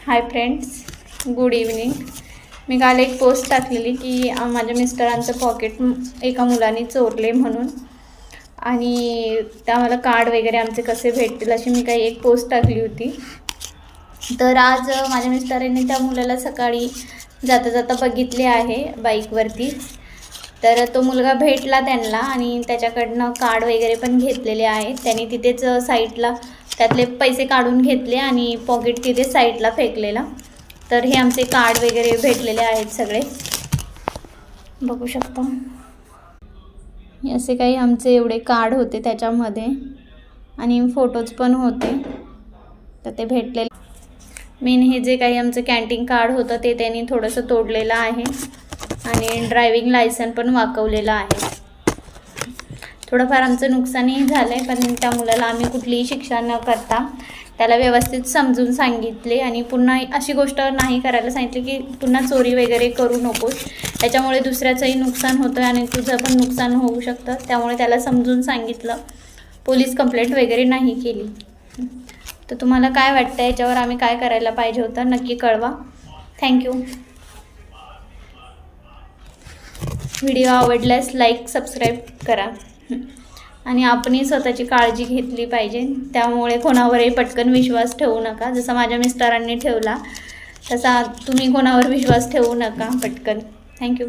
हाय friends, good evening. मी काल एक पोस्ट टाकलेली की माझ्या मिस्टरांचं पॉकेट एका मुलाने चोरले म्हणून, आणि त्याला कार्ड वगैरे आमचे कसे भेटतील अशी मी काही एक पोस्ट टाकली होती. तर आज माझ्या मिस्टरांनी त्या मुलाला सकाळी जाता जाता बघितले आहे बाईकवरती. तर तो मुलगा भेटला त्यांना आणि त्याच्याकडनं कार्ड वगैरे पण घेतलेले आहेत. त्यांनी तिथेच साईडला त्यातले पैसे काढून घेतले आणि पॉकेट तिथे साईडला फेकलेला. तर हे आमचे कार्ड वगैरे भेटलेले आहेत सगळे, बघू शकता. असे काही आमचे एवढे कार्ड होते त्याच्यामध्ये, आणि फोटोज पण होते. तर ते भेटलेले मेन हे जे काही आमचं कॅन्टीन कार्ड होतं ते त्यांनी थोडंसं तोडलेलं आहे, आणि ड्रायव्हिंग लायसन पण वाकवलेलं आहे. थोडंफार आमचं नुकसानही झालं आहे, पण त्या मुलाला आम्ही कुठलीही शिक्षा न करता त्याला व्यवस्थित समजून सांगितले आणि पुन्हा अशी गोष्ट नाही करायला सांगितली की पुन्हा चोरी वगैरे करू नकोस, त्याच्यामुळे दुसऱ्याचंही नुकसान होतं आणि तुझं पण नुकसान होऊ शकतं. त्यामुळे त्याला समजून सांगितलं, पोलीस कंप्लेंट वगैरे नाही केली. तर तुम्हाला काय वाटतं याच्यावर आम्ही काय करायला पाहिजे होतं नक्की कळवा. थँक्यू. व्हिडिओ आवडल्यास लाईक सबस्क्राईब करा, आणि आपणही स्वतःची काळजी घेतली पाहिजे. त्यामुळे कोणावरही पटकन विश्वास ठेवू नका. जसा माझ्या मिस्टरांनी ठेवला तसा तुम्ही कोणावर विश्वास ठेवू नका पटकन. थँक्यू.